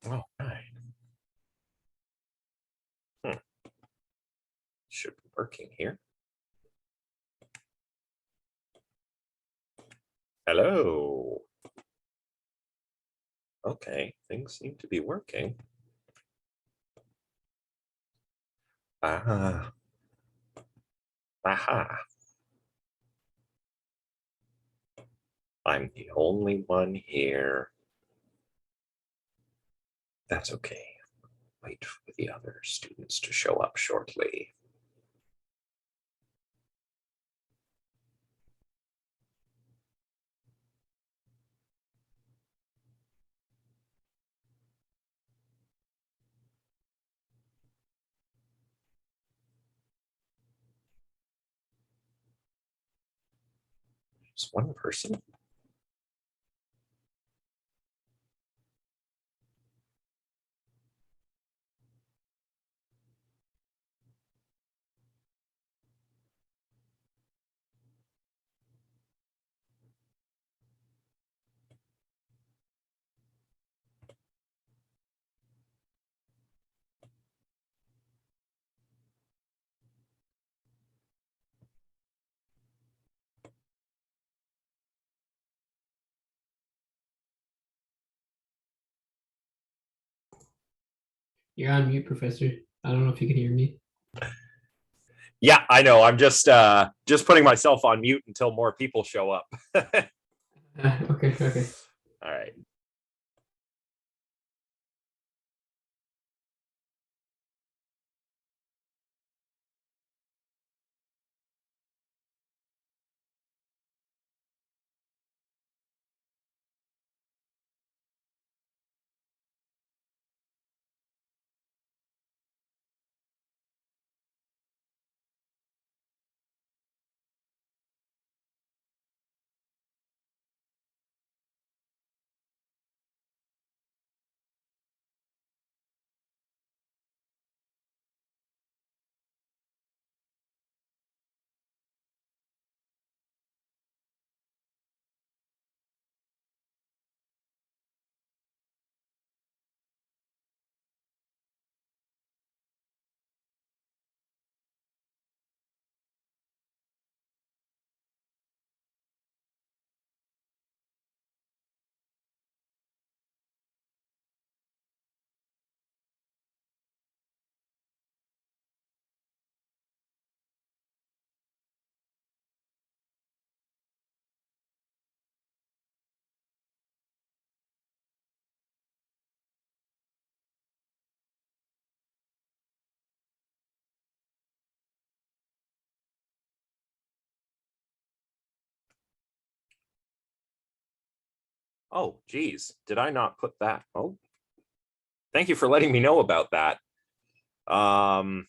All right. Should be working here. Hello. Okay, things seem to be working. Aha. I'm the only one here. That's okay. Wait for the other students to show up shortly. Just one person. You're on mute, Professor. I don't know if you can hear me. Yeah, I know. I'm just putting myself on mute until more people show up. Okay. All right. Oh, geez. Did I not put that? Oh, thank you for letting me know about that. Oh,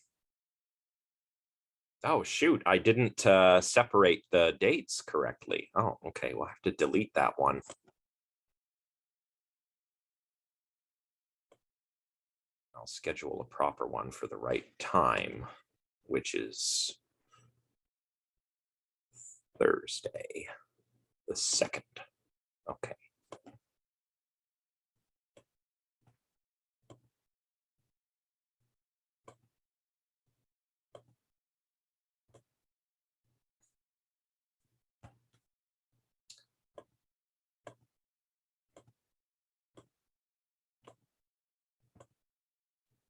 shoot. I didn't separate the dates correctly. Oh, okay. We'll have to delete that one. I'll schedule a proper one for the right time, which is Thursday, the 2nd. Okay.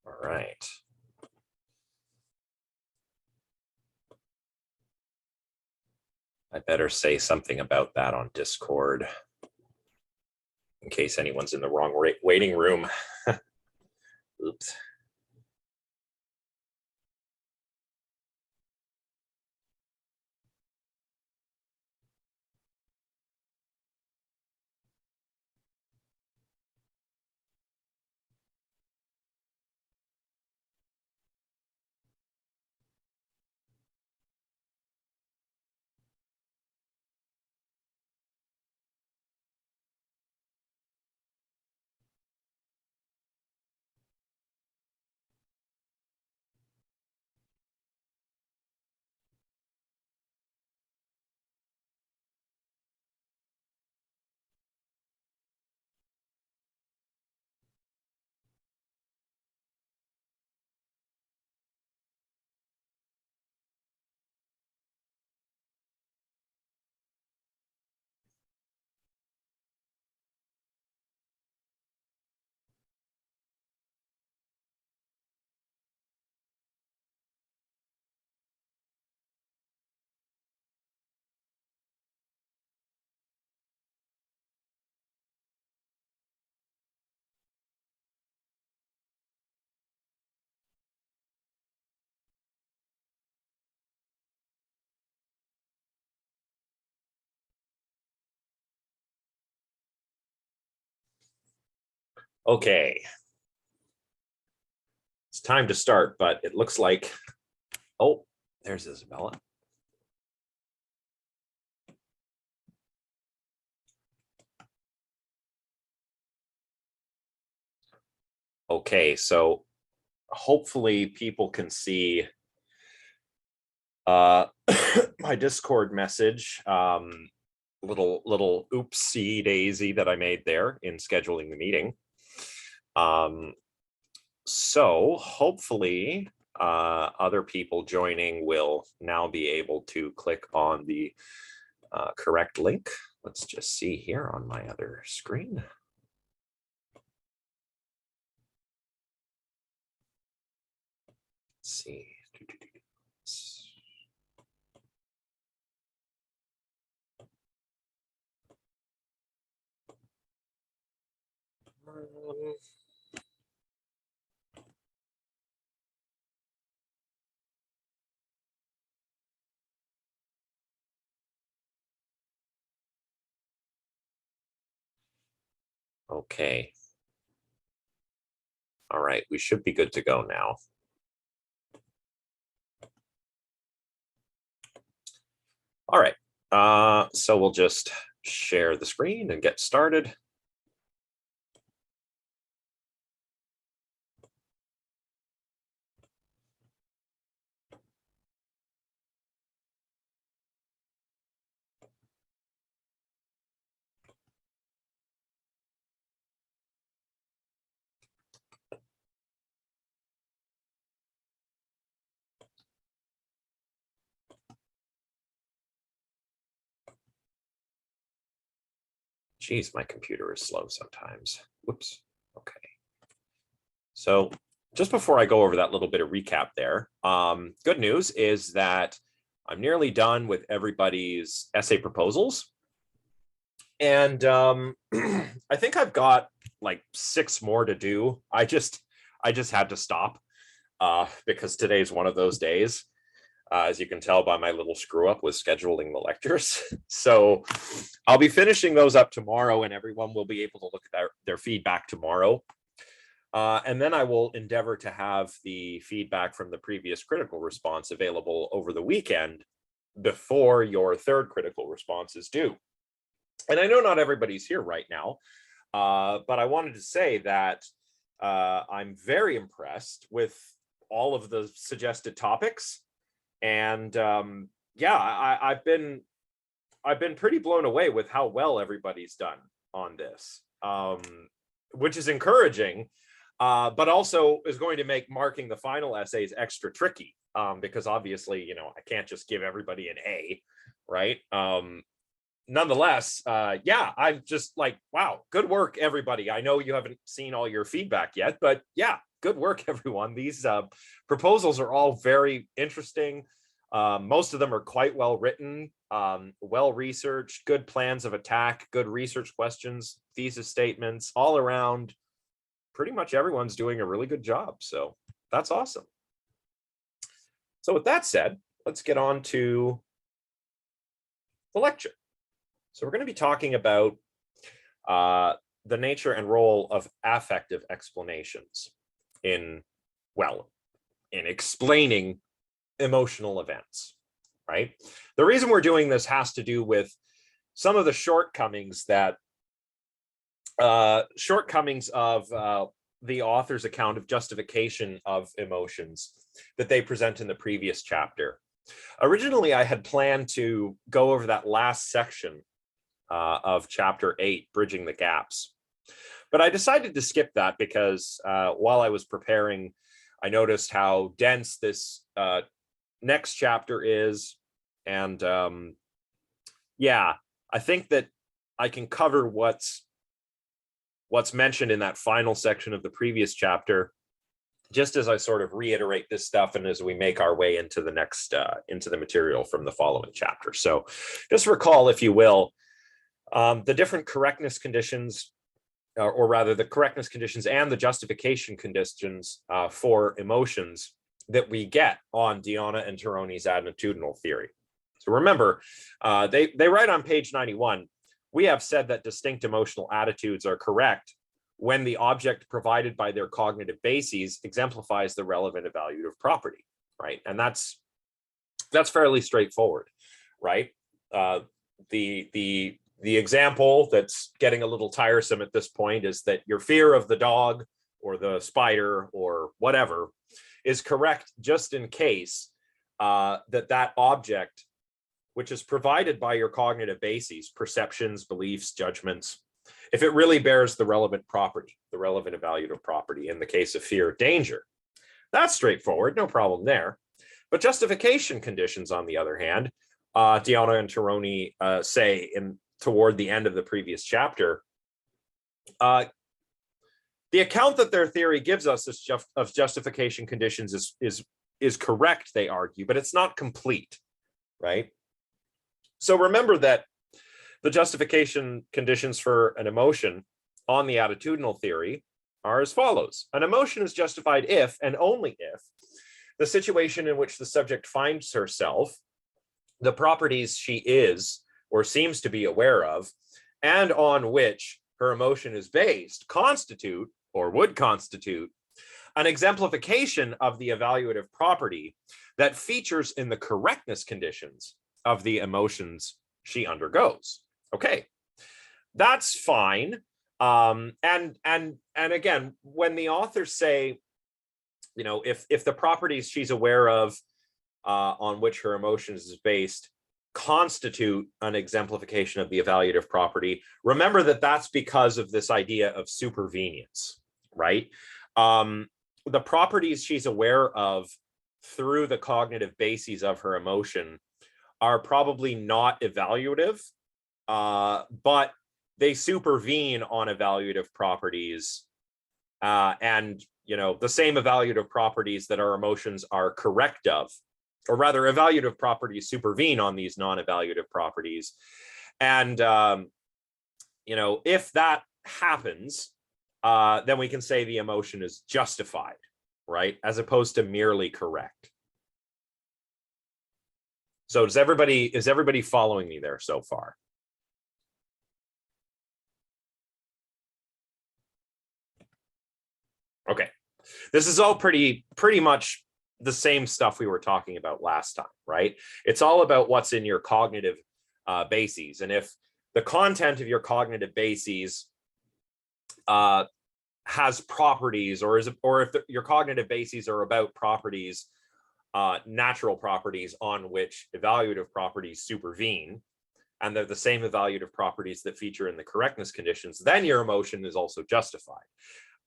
All right. I better say something about that on Discord in case anyone's in the wrong waiting room. Oops. Okay. It's time to start, but it looks like, oh, there's Isabella. Okay, so hopefully people can see my Discord message. Little oopsie daisy that I made there in scheduling the meeting. So hopefully other people joining will now be able to click on the correct link. Let's just see here on my other screen. Let's see. Okay. All right, we should be good to go now. All right, so we'll just share the screen and get started. Geez, my computer is slow sometimes. Whoops. Okay. So just before I go over that little bit of recap there, good news is that I'm nearly done with everybody's essay proposals. And I think I've got like 6 more to do. I just had to stop because today's one of those days. As you can tell by my little screw up with scheduling the lectures. So I'll be finishing those up tomorrow and everyone will be able to look at their feedback tomorrow. And then I will endeavor to have the feedback from the previous critical response available over the weekend before your third critical response is due. And I know not everybody's here right now, but I wanted to say that I'm very impressed with all of the suggested topics. And yeah, I've been pretty blown away with how well everybody's done on this, which is encouraging, but also is going to make marking the final essays extra tricky because obviously, you know, I can't just give everybody an A, right? Nonetheless, yeah, I'm just like, wow, good work, everybody. I know you haven't seen all your feedback yet, but yeah, good work, everyone. These proposals are all very interesting. Most of them are quite well written, well researched, good plans of attack, good research questions, thesis statements, all around. Pretty much everyone's doing a really good job. So that's awesome. So with that said, let's get on to the lecture. So we're going to be talking about the nature and role of affective explanations in explaining emotional events, right? The reason we're doing this has to do with some of the shortcomings of the author's account of justification of emotions that they present in the previous chapter. Originally, I had planned to go over that last section of chapter 8, Bridging the Gaps. But I decided to skip that because while I was preparing, I noticed how dense this next chapter is. And yeah, I think that I can cover what's mentioned in that final section of the previous chapter, just as I sort of reiterate this stuff and as we make our way into the next, into the material from the following chapter. So just recall, if you will, the different correctness conditions, or rather the correctness conditions and the justification conditions for emotions that we get on Diana and Tironi's attitudinal theory. So remember, they write on page 91, we have said that distinct emotional attitudes are correct when the object provided by their cognitive bases exemplifies the relevant evaluative property, right? And that's fairly straightforward, right? The example that's getting a little tiresome at this point is that your fear of the dog or the spider or whatever is correct just in case that object, which is provided by your cognitive bases, perceptions, beliefs, judgments, if it really bears the relevant property, the relevant evaluative property in the case of fear, danger. That's straightforward, no problem there. But justification conditions, on the other hand, Diana and Tironi say toward the end of the previous chapter, the account that their theory gives us of justification conditions is correct, they argue, but it's not complete, right? So remember that the justification conditions for an emotion on the attitudinal theory are as follows. An emotion is justified if, and only if, the situation in which the subject finds herself, the properties she is or seems to be aware of, and on which her emotion is based, constitute or would constitute an exemplification of the evaluative property that features in the correctness conditions of the emotions she undergoes. Okay, that's fine. And again, when the authors say, you know, if the properties she's aware of on which her emotions is based constitute an exemplification of the evaluative property, remember that that's because of this idea of supervenience, right? The properties she's aware of through the cognitive bases of her emotion are probably not evaluative, but they supervene on evaluative properties, and you know, the same evaluative properties that our emotions are correct of, or rather evaluative properties supervene on these non-evaluative properties. And you know, if that happens, then we can say the emotion is justified, right? As opposed to merely correct. So is everybody following me there so far? Okay, this is all pretty much the same stuff we were talking about last time, right? It's all about what's in your cognitive bases. And if the content of your cognitive bases has properties, or if your cognitive bases are about properties, natural properties on which evaluative properties supervene, and they're the same evaluative properties that feature in the correctness conditions, then your emotion is also justified.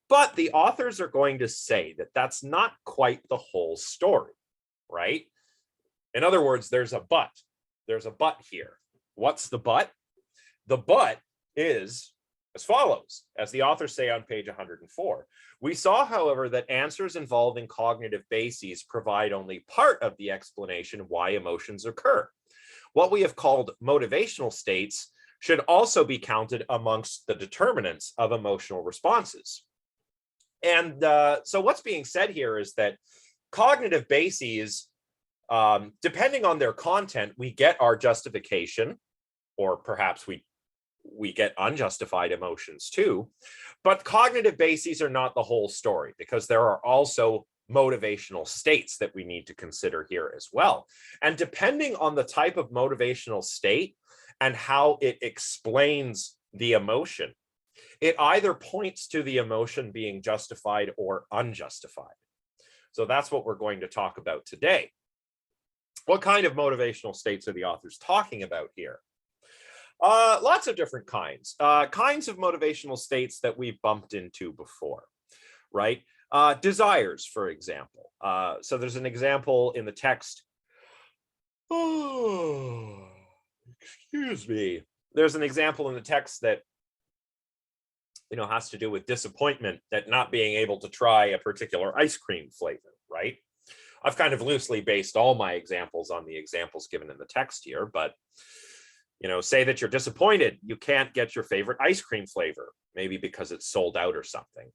But the authors are going to say that that's not quite the whole story, right? In other words, there's a but. There's a but here. What's the but? The but is as follows, as the authors say on page 104. We saw, however, that answers involving cognitive bases provide only part of the explanation why emotions occur. What we have called motivational states should also be counted amongst the determinants of emotional responses. And so what's being said here is that cognitive bases, depending on their content, we get our justification, or perhaps we get unjustified emotions too. But cognitive bases are not the whole story, because there are also motivational states that we need to consider here as well. And depending on the type of motivational state and how it explains the emotion, it either points to the emotion being justified or unjustified. So that's what we're going to talk about today. What kind of motivational states are the authors talking about here? Lots of different kinds. Kinds of motivational states that we've bumped into before, right? Desires, for example. So there's an example in the text. Oh, excuse me. There's an example in the text that, you know, has to do with disappointment at not being able to try a particular ice cream flavor, right? I've kind of loosely based all my examples on the examples given in the text here, but, you know, say that you're disappointed, you can't get your favorite ice cream flavor, maybe because it's sold out or something.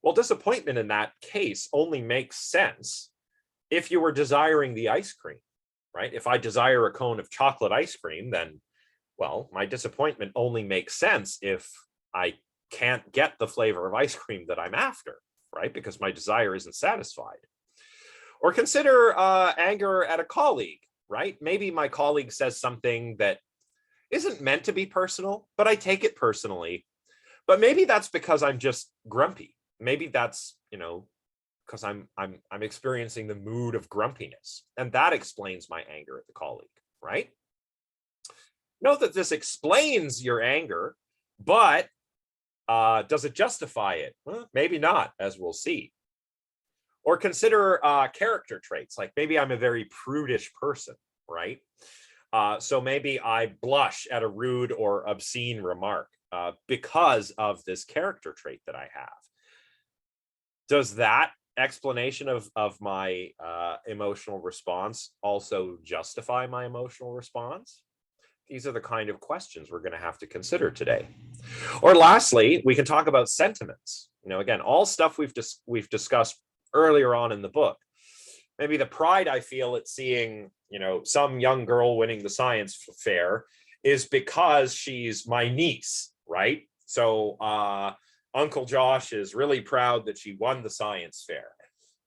Well, disappointment in that case only makes sense if you were desiring the ice cream, right? If I desire a cone of chocolate ice cream, then, well, my disappointment only makes sense if I can't get the flavor of ice cream that I'm after, right? Because my desire isn't satisfied. Or consider anger at a colleague, right? Maybe my colleague says something that isn't meant to be personal, but I take it personally. But maybe that's because I'm just grumpy. Maybe that's, because I'm experiencing the mood of grumpiness, and that explains my anger at the colleague, right? Note that this explains your anger, but does it justify it? Well, maybe not, as we'll see. Or consider character traits, like maybe I'm a very prudish person, right? So maybe I blush at a rude or obscene remark because of this character trait that I have. Does that explanation of my emotional response also justify my emotional response? These are the kind of questions we're going to have to consider today. Or lastly, we can talk about sentiments. Again, all stuff we've discussed earlier on in the book. Maybe the pride I feel at seeing, some young girl winning the science fair is because she's my niece, right? So Uncle Josh is really proud that she won the science fair.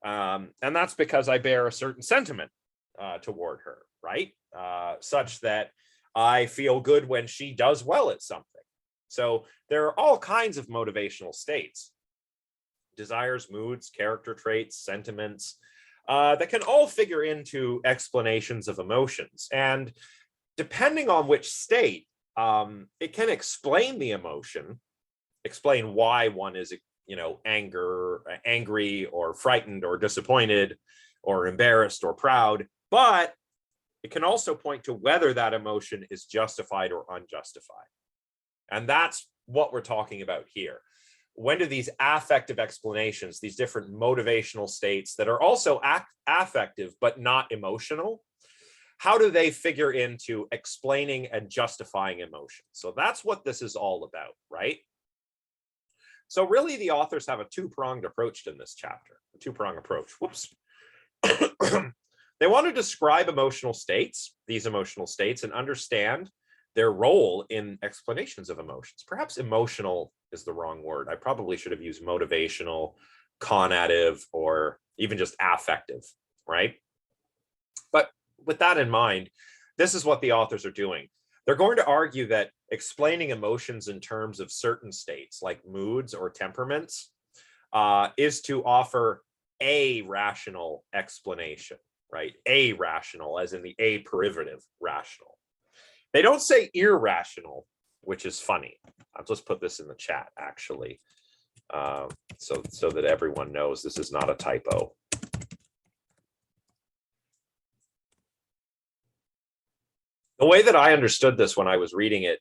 And that's because I bear a certain sentiment toward her, right? Such that I feel good when she does well at something. So there are all kinds of motivational states: desires, moods, character traits, sentiments, that can all figure into explanations of emotions. And depending on which state, it can explain the emotion, explain why one is, angry or frightened or disappointed or embarrassed or proud, but it can also point to whether that emotion is justified or unjustified. And that's what we're talking about here. When do these affective explanations, these different motivational states that are also affective but not emotional, how do they figure into explaining and justifying emotion? So that's what this is all about, right? So really, the authors have a two-pronged approach in this chapter, a two-pronged approach. Whoops. They want to describe emotional states, these emotional states, and understand their role in explanations of emotions. Perhaps emotional is the wrong word. I probably should have used motivational, conative, or even just affective, right? But with that in mind, this is what the authors are doing. They're going to argue that explaining emotions in terms of certain states, like moods or temperaments, is to offer a rational explanation, right? A rational, as in the a privative rational. They don't say irrational, which is funny. I'll just put this in the chat, actually, so that everyone knows this is not a typo. The way that I understood this when I was reading it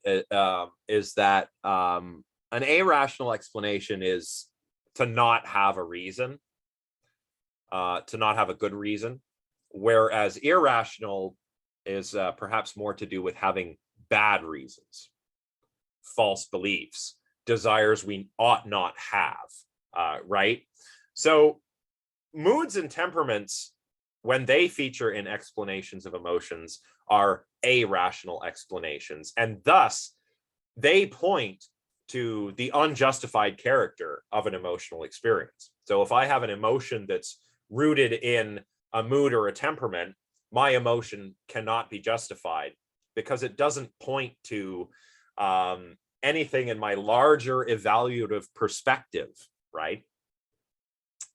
is that an irrational explanation is to not have a reason, to not have a good reason, whereas irrational is perhaps more to do with having bad reasons, false beliefs, desires we ought not have, right? So moods and temperaments, when they feature in explanations of emotions, are irrational explanations, and thus they point to the unjustified character of an emotional experience. So if I have an emotion that's rooted in a mood or a temperament, my emotion cannot be justified because it doesn't point to anything in my larger evaluative perspective, right?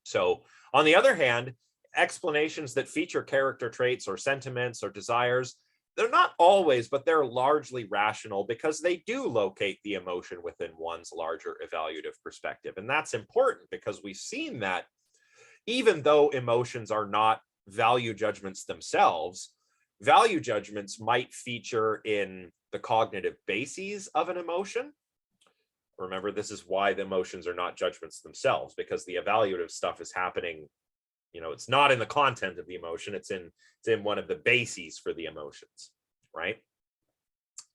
So on the other hand, explanations that feature character traits or sentiments or desires, they're not always, but they're largely rational because they do locate the emotion within one's larger evaluative perspective. And that's important because we've seen that even though emotions are not value judgments themselves, value judgments might feature in the cognitive bases of an emotion. Remember, this is why the emotions are not judgments themselves, because the evaluative stuff is happening, it's not in the content of the emotion, it's in one of the bases for the emotions, right?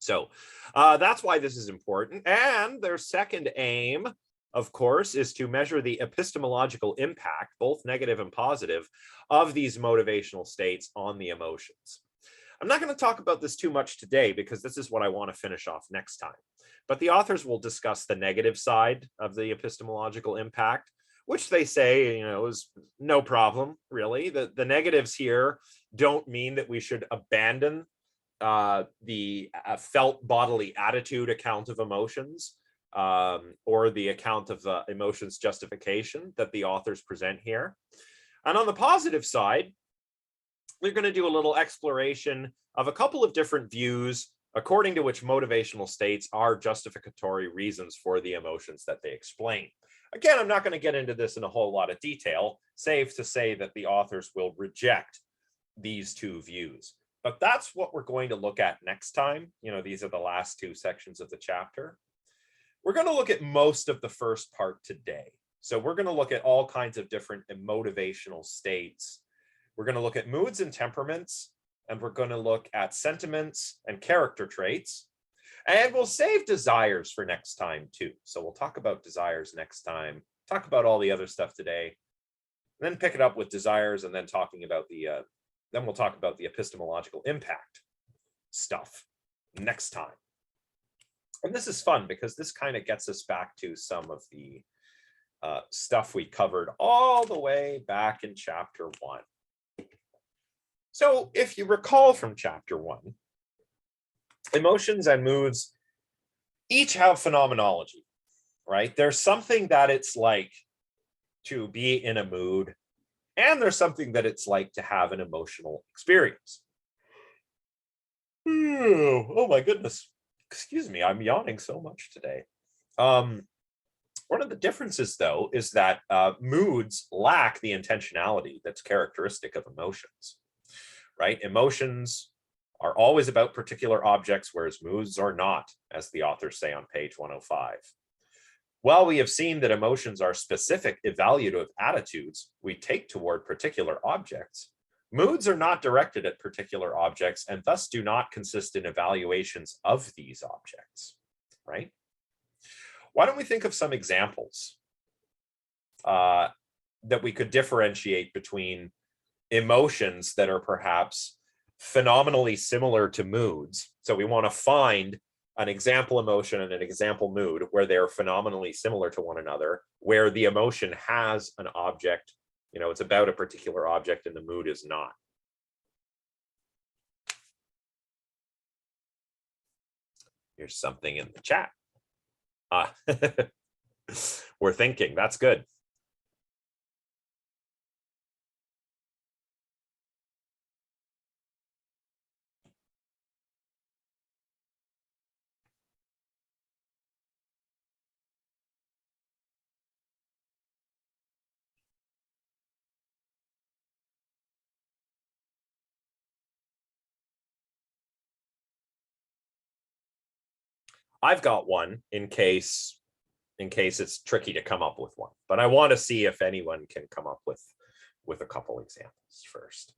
So that's why this is important. And their second aim, of course, is to measure the epistemological impact, both negative and positive, of these motivational states on the emotions. I'm not going to talk about this too much today because this is what I want to finish off next time. But the authors will discuss the negative side of the epistemological impact, which they say, is no problem, really. The negatives here don't mean that we should abandon the felt bodily attitude account of emotions, or the account of emotions justification that the authors present here. And on the positive side, we're going to do a little exploration of a couple of different views according to which motivational states are justificatory reasons for the emotions that they explain. Again, I'm not going to get into this in a whole lot of detail, save to say that the authors will reject these two views. But that's what we're going to look at next time. These are the last two sections of the chapter. We're going to look at most of the first part today. So we're going to look at all kinds of different motivational states. We're going to look at moods and temperaments, and we're going to look at sentiments and character traits. And we'll save desires for next time too. So we'll talk about desires next time, talk about all the other stuff today, and then pick it up with desires, and then then we'll talk about the epistemological impact stuff next time. And this is fun because this kind of gets us back to some of the stuff we covered all the way back in chapter 1. So if you recall from chapter 1, emotions and moods each have phenomenology, right? There's something that it's like to be in a mood, and there's something that it's like to have an emotional experience. Oh my goodness. Excuse me, I'm yawning so much today. One of the differences, though, is that moods lack the intentionality that's characteristic of emotions, right? Emotions are always about particular objects, whereas moods are not, as the authors say on page 105. While we have seen that emotions are specific evaluative attitudes we take toward particular objects, moods are not directed at particular objects and thus do not consist in evaluations of these objects, right? Why don't we think of some examples that we could differentiate between emotions that are perhaps phenomenally similar to moods. So we want to find an example emotion and an example mood where they're phenomenally similar to one another, where the emotion has an object, it's about a particular object and the mood is not. Here's something in the chat. We're thinking, that's good. I've got one in case it's tricky to come up with one, but I want to see if anyone can come up with a couple examples first.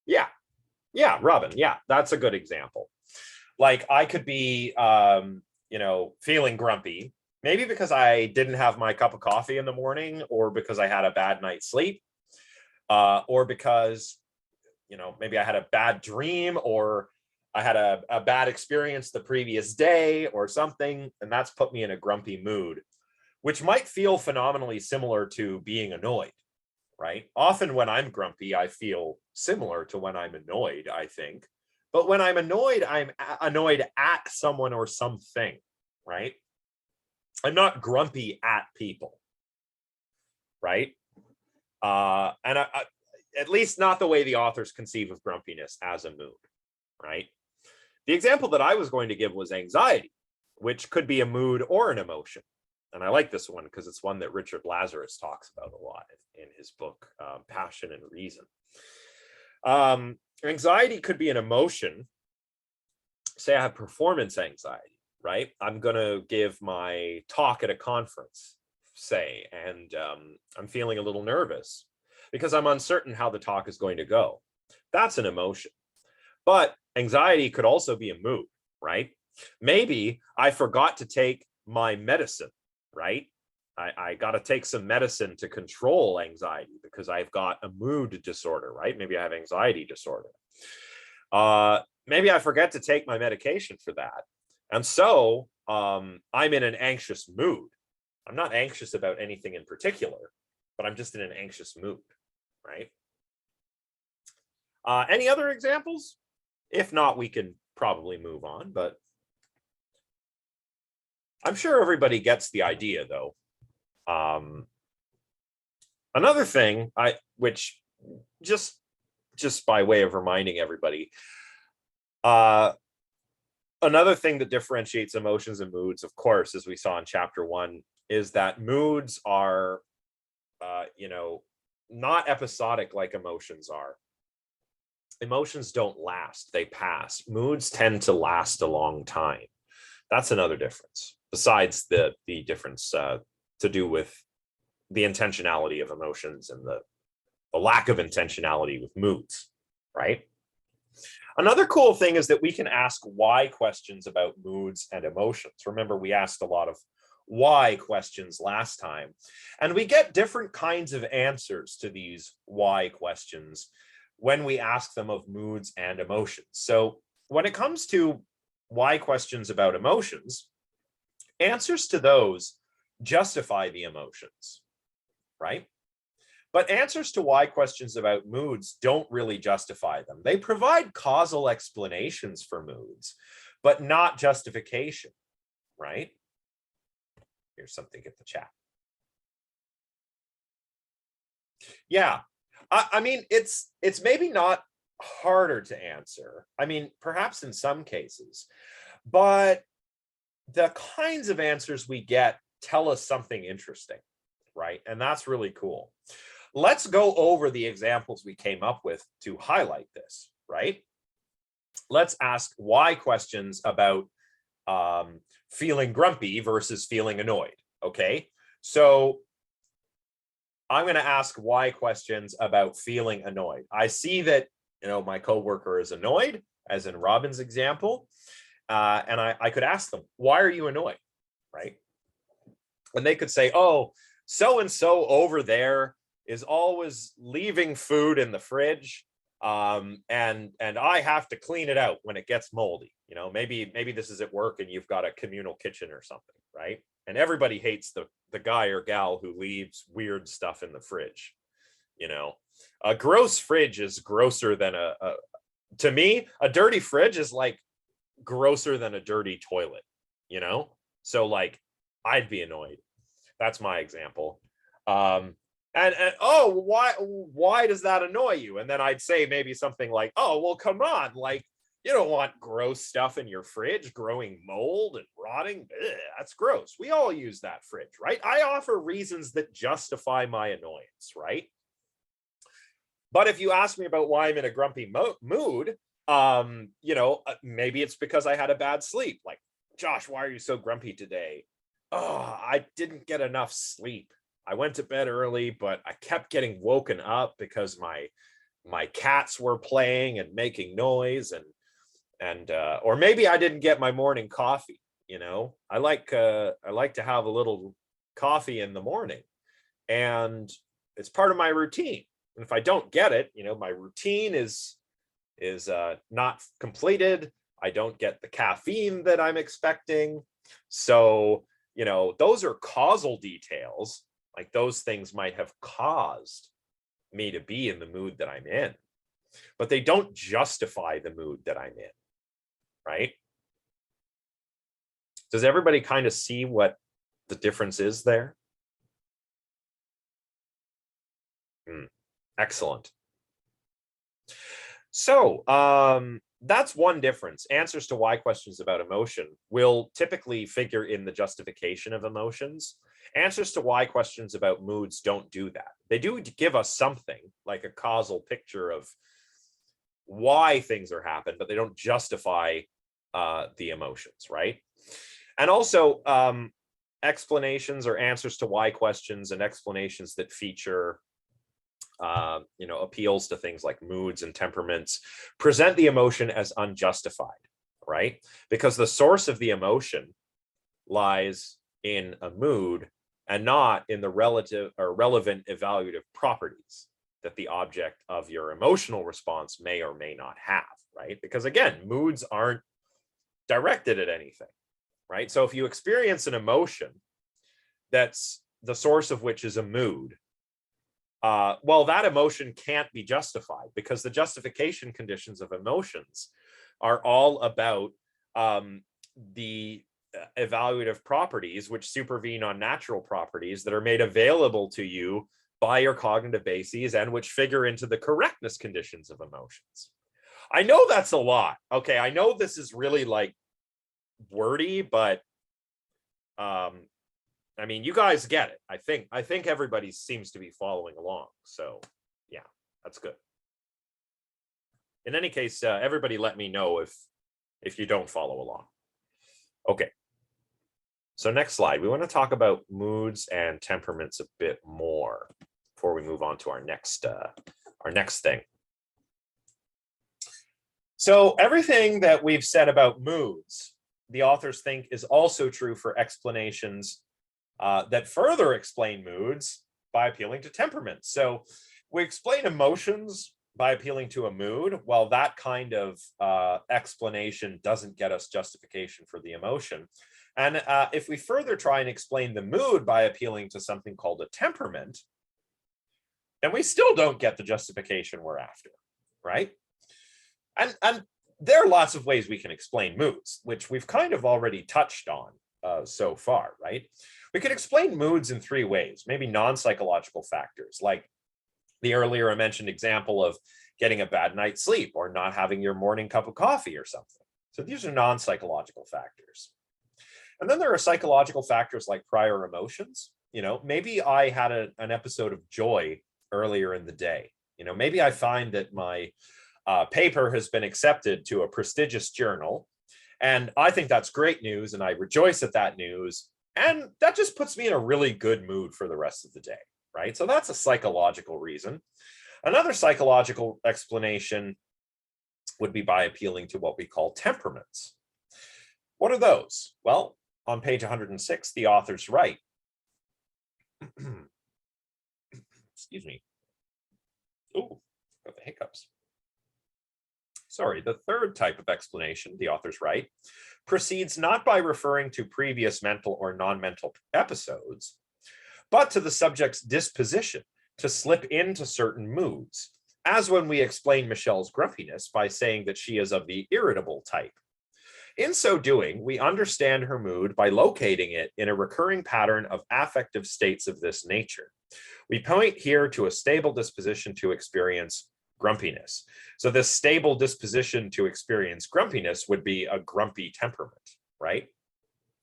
Yeah, Robin. Yeah, that's a good example. Like I could be, feeling grumpy, maybe because I didn't have my cup of coffee in the morning, or because I had a bad night's sleep, or because, maybe I had a bad dream, or I had a bad experience the previous day or something, and that's put me in a grumpy mood, which might feel phenomenally similar to being annoyed, right? Often when I'm grumpy, I feel similar to when I'm annoyed, I think. But when I'm annoyed at someone or something, right? I'm not grumpy at people, right? And at least not the way the authors conceive of grumpiness as a mood, right? The example that I was going to give was anxiety, which could be a mood or an emotion. And I like this one because it's one that Richard Lazarus talks about a lot in his book, Passion and Reason. Anxiety could be an emotion. Say I have performance anxiety, right? I'm going to give my talk at a conference, say, and I'm feeling a little nervous because I'm uncertain how the talk is going to go. That's an emotion. But anxiety could also be a mood, right? Maybe I forgot to take my medicine, right? I got to take some medicine to control anxiety because I've got a mood disorder, right? Maybe I have anxiety disorder. maybe I forget to take my medication for that. And so I'm in an anxious mood. I'm not anxious about anything in particular, but I'm just in an anxious mood, right? Any other examples? If not, we can probably move on, but I'm sure everybody gets the idea, though. Another thing, which just by way of reminding everybody, another thing that differentiates emotions and moods, of course, as we saw in chapter 1, is that moods are, not episodic like emotions are. Emotions don't last, they pass. Moods tend to last a long time. That's another difference, besides the difference to do with the intentionality of emotions and the lack of intentionality with moods, right? Another cool thing is that we can ask why questions about moods and emotions. Remember, we asked a lot of why questions last time, and we get different kinds of answers to these why questions when we ask them of moods and emotions. So when it comes to why questions about emotions, answers to those justify the emotions, right? But answers to why questions about moods don't really justify them. They provide causal explanations for moods, but not justification, right? Here's something in the chat. Yeah, I mean, it's maybe not harder to answer. I mean, perhaps in some cases, but the kinds of answers we get tell us something interesting, right? And that's really cool. Let's go over the examples we came up with to highlight this, right? Let's ask why questions about feeling grumpy versus feeling annoyed, okay? So I'm going to ask why questions about feeling annoyed. I see that, my coworker is annoyed, as in Robin's example, and I could ask them, why are you annoyed, right? And they could say, oh, so-and-so over there is always leaving food in the fridge, and I have to clean it out when it gets moldy. Maybe this is at work and you've got a communal kitchen or something, right? And everybody hates the guy or gal who leaves weird stuff in the fridge. A gross fridge is grosser than to me, a dirty fridge is like grosser than a dirty toilet, So like, I'd be annoyed. That's my example. And oh, why does that annoy you? And then I'd say maybe something like, oh, well, come on, like, you don't want gross stuff in your fridge, growing mold and rotting. Ugh, that's gross. We all use that fridge, right? I offer reasons that justify my annoyance, right? But if you ask me about why I'm in a grumpy mood, maybe it's because I had a bad sleep. Like, Josh, why are you so grumpy today? Oh, I didn't get enough sleep. I went to bed early, but I kept getting woken up because my cats were playing and making noise, and or maybe I didn't get my morning coffee. I like to have a little coffee in the morning, and it's part of my routine. And if I don't get it, my routine is not completed. I don't get the caffeine that I'm expecting. So, those are causal details. Like, those things might have caused me to be in the mood that I'm in, but they don't justify the mood that I'm in, right? Does everybody kind of see what the difference is there? Excellent. So that's one difference. Answers to why questions about emotion will typically figure in the justification of emotions. Answers to why questions about moods don't do that. They do give us something like a causal picture of why things are happening, but they don't justify the emotions, right? And also explanations or answers to why questions and explanations that feature appeals to things like moods and temperaments present the emotion as unjustified, right? Because the source of the emotion lies in a mood and not in the relative or relevant evaluative properties that the object of your emotional response may or may not have, right? Because again, moods aren't directed at anything, right? So if you experience an emotion that's the source of which is a mood, well, that emotion can't be justified, because the justification conditions of emotions are all about the evaluative properties which supervene on natural properties that are made available to you by your cognitive bases and which figure into the correctness conditions of emotions. I know that's a lot. Okay, I know this is really like wordy, but I mean, you guys get it. I think everybody seems to be following along. So yeah, that's good. In any case, everybody let me know if you don't follow along. Okay. So next slide, we want to talk about moods and temperaments a bit more before we move on to our next thing. So everything that we've said about moods, the authors think is also true for explanations that further explain moods by appealing to temperaments. So we explain emotions by appealing to a mood. Well, that kind of explanation doesn't get us justification for the emotion. And if we further try and explain the mood by appealing to something called a temperament, then we still don't get the justification we're after, right? And there are lots of ways we can explain moods, which we've kind of already touched on so far, right? We could explain moods in three ways, maybe non-psychological factors, like the earlier mentioned example of getting a bad night's sleep or not having your morning cup of coffee or something. So these are non-psychological factors. And then there are psychological factors like prior emotions. You know, maybe I had an episode of joy earlier in the day. You know, maybe I find that my paper has been accepted to a prestigious journal, and I think that's great news, and I rejoice at that news, and that just puts me in a really good mood for the rest of the day, right? So that's a psychological reason. Another psychological explanation would be by appealing to what we call temperaments. What are those? Well, on page 106, the authors write, excuse me. Oh, got the hiccups. Sorry, the third type of explanation, the authors write, proceeds not by referring to previous mental or non-mental episodes, but to the subject's disposition to slip into certain moods, as when we explain Michelle's grumpiness by saying that she is of the irritable type. In so doing, we understand her mood by locating it in a recurring pattern of affective states of this nature. We point here to a stable disposition to experience grumpiness. So this stable disposition to experience grumpiness would be a grumpy temperament, right?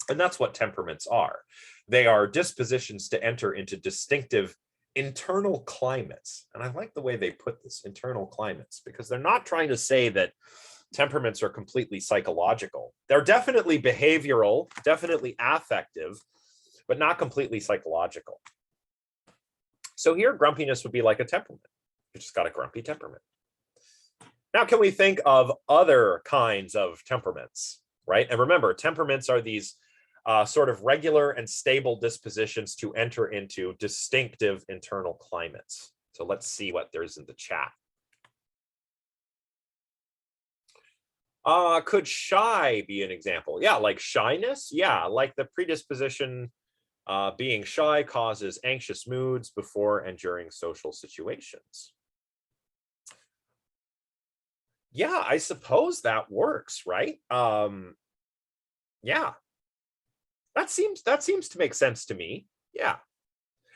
And that's what temperaments are. They are dispositions to enter into distinctive internal climates. And I like the way they put this, internal climates, because they're not trying to say that temperaments are completely psychological. They're definitely behavioral, definitely affective, but not completely psychological. So here, grumpiness would be like a temperament. You just got a grumpy temperament. Now, can we think of other kinds of temperaments, right? And remember, temperaments are these sort of regular and stable dispositions to enter into distinctive internal climates. So let's see what there's in the chat. Could shy be an example? Yeah, like shyness. Yeah, like the predisposition being shy causes anxious moods before and during social situations. Yeah, I suppose that works, right? Yeah, that seems to make sense to me. Yeah,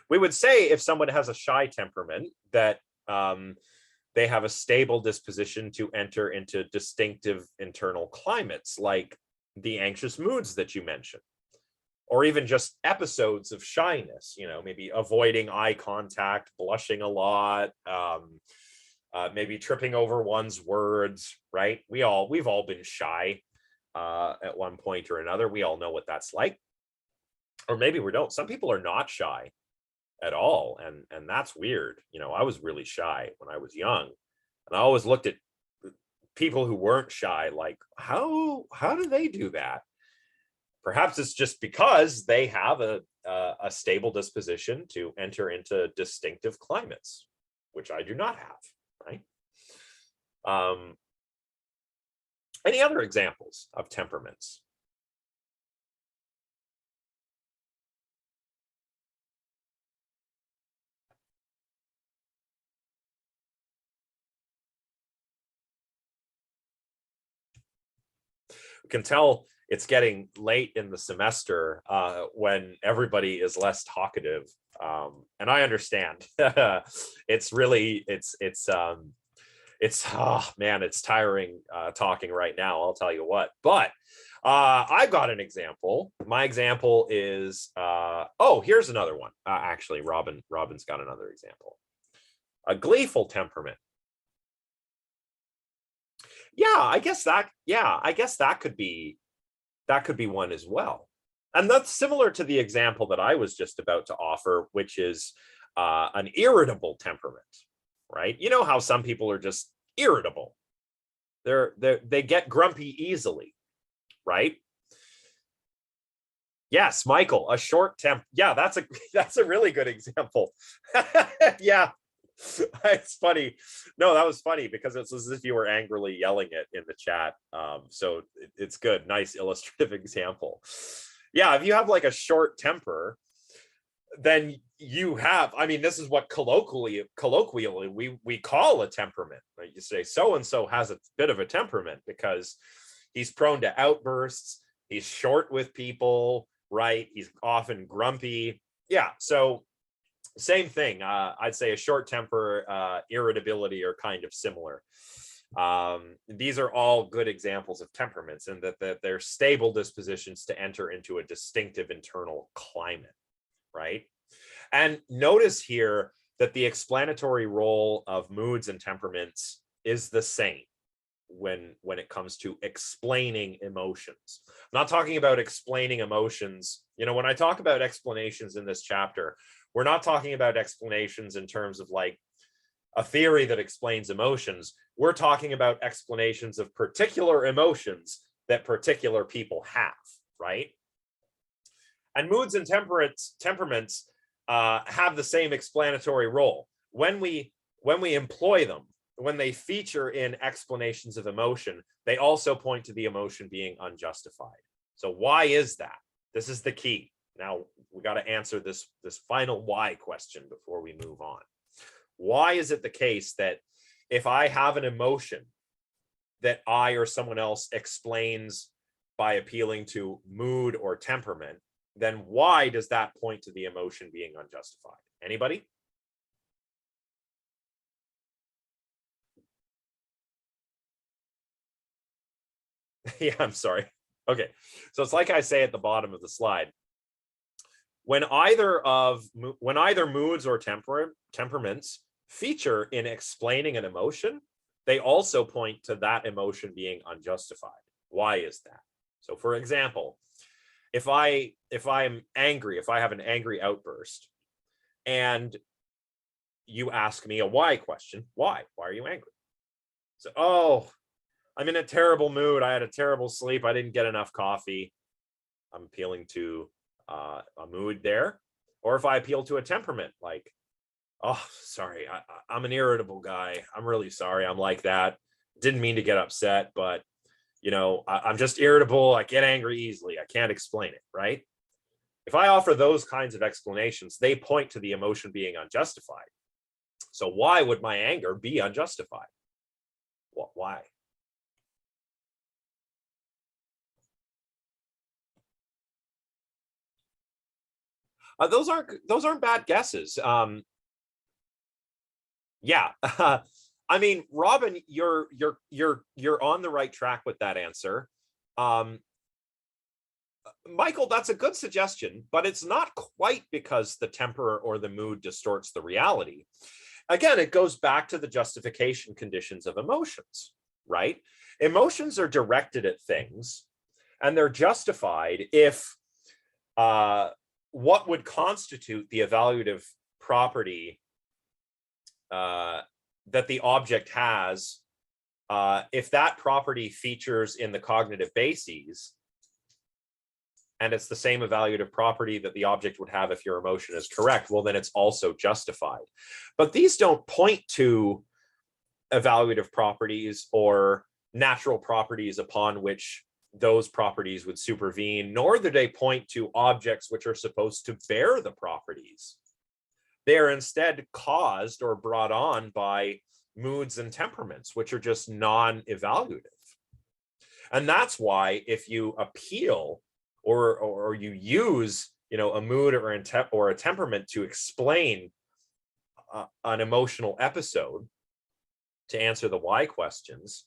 we would say if someone has a shy temperament that they have a stable disposition to enter into distinctive internal climates, like the anxious moods that you mentioned, or even just episodes of shyness, you know, maybe avoiding eye contact, blushing a lot, maybe tripping over one's words, right? We've all been shy at one point or another. We all know what that's like. Or maybe we don't. Some people are not shy at all, and that's weird. You know, I was really shy when I was young, and I always looked at people who weren't shy like, how do they do that? Perhaps it's just because they have a stable disposition to enter into distinctive climates. which I do not have, right? Any other examples of temperaments? We can tell it's getting late in the semester when everybody is less talkative, and I understand. It's really oh man, it's tiring talking right now, I'll tell you what. But I've got an example. My example is oh, here's another one. Actually, Robin's got another example. A gleeful temperament. Yeah, I guess that could be one as well. And that's similar to the example that I was just about to offer, which is an irritable temperament, right? You know how some people are just irritable. They get grumpy easily, right? Yes, Michael, a short temp. Yeah, that's a really good example. Yeah. It's funny. No, that was funny because it's as if you were angrily yelling it in the chat. So it's good. Nice illustrative example. Yeah, if you have like a short temper, then you have, I mean, this is what colloquially we call a temperament. Right? You say so and so has a bit of a temperament because he's prone to outbursts. He's short with people, right? He's often grumpy. Yeah, so same thing. I'd say a short temper, irritability are kind of similar. These are all good examples of temperaments, and that they're stable dispositions to enter into a distinctive internal climate, right? And notice here that the explanatory role of moods and temperaments is the same when it comes to explaining emotions. I'm not talking about explaining emotions. You know, when I talk about explanations in this chapter, we're not talking about explanations in terms of like a theory that explains emotions. We're talking about explanations of particular emotions that particular people have, right? And moods and temperaments have the same explanatory role. When we employ them, when they feature in explanations of emotion, they also point to the emotion being unjustified. So why is that? This is the key. Now we got to answer this final why question before we move on. Why is it the case that if I have an emotion that I or someone else explains by appealing to mood or temperament, then why does that point to the emotion being unjustified? Anybody? Yeah, I'm sorry. Okay, so it's like I say at the bottom of the slide. When either moods or temperaments feature in explaining an emotion, they also point to that emotion being unjustified. Why is that? So for example, if I'm angry, if I have an angry outburst and you ask me a why question, why are you angry? So, oh, I'm in a terrible mood. I had a terrible sleep. I didn't get enough coffee. I'm appealing to a mood there. Or if I appeal to a temperament, like, oh, sorry, I'm an irritable guy. I'm really sorry. I'm like that. Didn't mean to get upset, but you know, I'm just irritable. I get angry easily. I can't explain it, right? If I offer those kinds of explanations, they point to the emotion being unjustified. So why would my anger be unjustified? Why? Those aren't bad guesses. Yeah. I mean, Robin, you're on the right track with that answer. Michael, that's a good suggestion, but it's not quite because the temper or the mood distorts the reality. Again, it goes back to the justification conditions of emotions, right? Emotions are directed at things, and they're justified if what would constitute the evaluative property that the object has, if that property features in the cognitive bases, and it's the same evaluative property that the object would have if your emotion is correct, well, then it's also justified. But these don't point to evaluative properties or natural properties upon which those properties would supervene, nor do they point to objects which are supposed to bear the properties. They are instead caused or brought on by moods and temperaments, which are just non-evaluative. And that's why if you appeal or you use, a mood or a temperament to explain an emotional episode, to answer the why questions,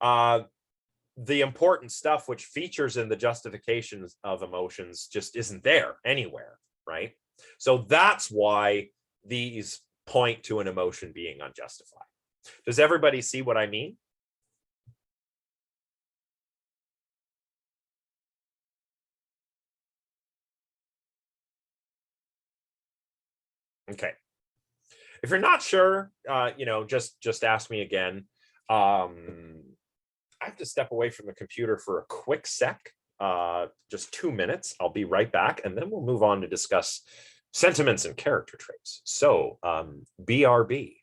the important stuff which features in the justifications of emotions just isn't there anywhere, right? So that's why these point to an emotion being unjustified. Does everybody see what I mean? Okay. If you're not sure, just ask me again. I have to step away from the computer for a quick sec, just 2 minutes. I'll be right back, and then we'll move on to discuss sentiments and character traits. So, BRB.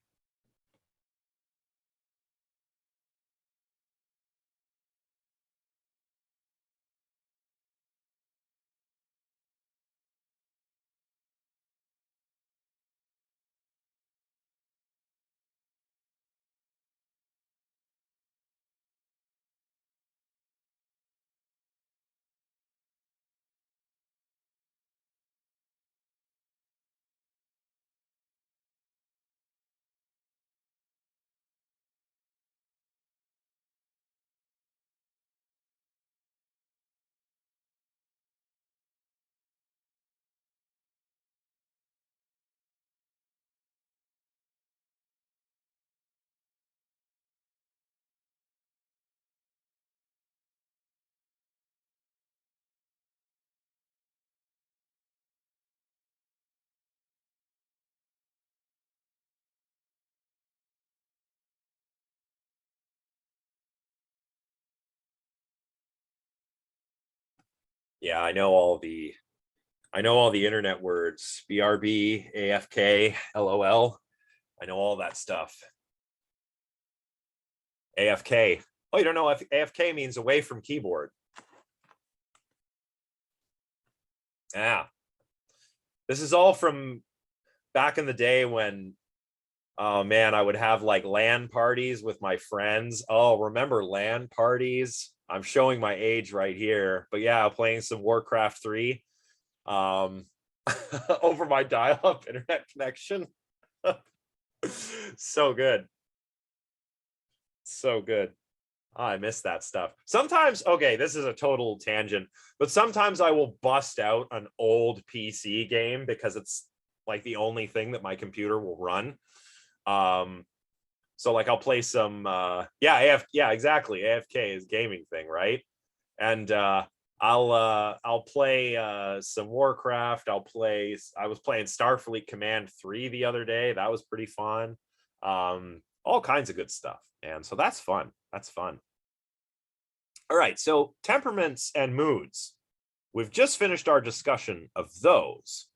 Yeah, I know all the internet words: BRB, AFK, LOL. I know all that stuff. AFK. Oh, you don't know if AFK means away from keyboard. Yeah. This is all from back in the day when, oh man, I would have like LAN parties with my friends. Oh, remember LAN parties? I'm showing my age right here, but yeah, playing some Warcraft 3 over my dial-up internet connection. So good. So good. Oh, I miss that stuff. Sometimes, okay, this is a total tangent, but sometimes I will bust out an old PC game because it's like the only thing that my computer will run. So like I'll play some yeah, exactly. AFK is gaming thing, right? And I'll play some Warcraft. I was playing Starfleet Command 3 the other day. That was pretty fun. All kinds of good stuff. And so that's fun. That's fun. All right, so temperaments and moods. We've just finished our discussion of those.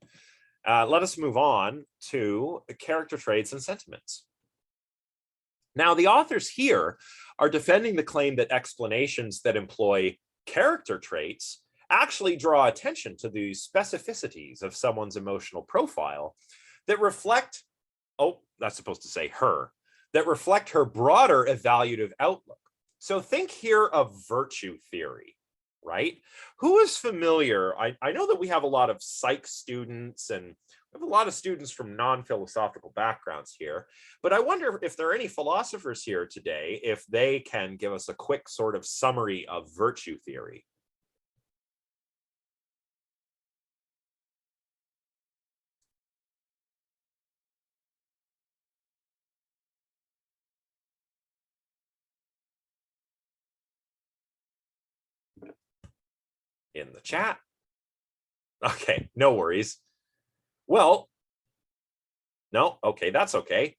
Let us move on to character traits and sentiments. Now, the authors here are defending the claim that explanations that employ character traits actually draw attention to the specificities of someone's emotional profile that reflect, oh, that's supposed to say her, that reflect her broader evaluative outlook. So think here of virtue theory, right? Who is familiar? I know that we have a lot of psych students and we have a lot of students from non-philosophical backgrounds here, but I wonder if there are any philosophers here today, if they can give us a quick sort of summary of virtue theory. In the chat. Okay, no worries. Well, no, okay, that's okay.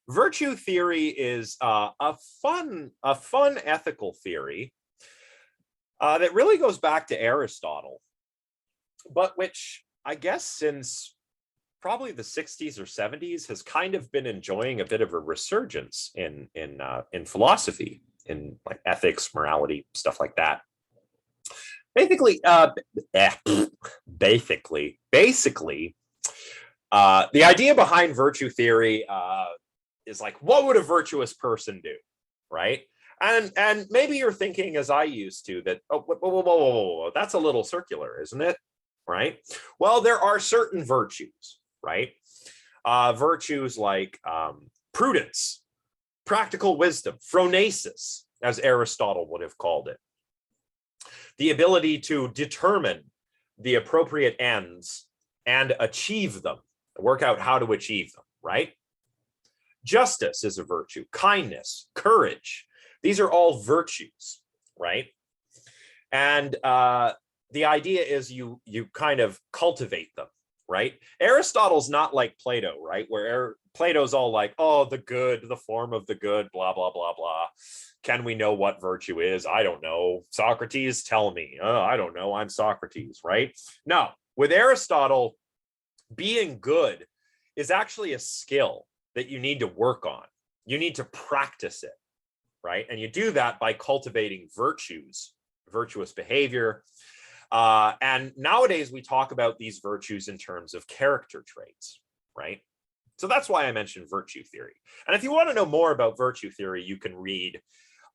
Virtue theory is a fun ethical theory that really goes back to Aristotle, but which I guess since probably the 60s or 70s has kind of been enjoying a bit of a resurgence in philosophy, in like ethics, morality, stuff like that. Basically, the idea behind virtue theory is like, what would a virtuous person do, right? And maybe you're thinking, as I used to, that whoa, that's a little circular, isn't it? Right? Well, there are certain virtues, right? Virtues like prudence, practical wisdom, phronesis, as Aristotle would have called it. The ability to determine the appropriate ends and achieve them, work out how to achieve them, right? Justice is a virtue, kindness, courage. These are all virtues, right? And the idea is you kind of cultivate them, right? Aristotle's not like Plato, right? Where Plato's all like, oh, the good, the form of the good, blah, blah, blah, blah. Can we know what virtue is? I don't know. Socrates, tell me. Oh, I don't know. I'm Socrates, right? No, with Aristotle, being good is actually a skill that you need to work on. You need to practice it, right? And you do that by cultivating virtues, virtuous behavior. And nowadays we talk about these virtues in terms of character traits, right? So that's why I mentioned virtue theory. And if you want to know more about virtue theory, you can read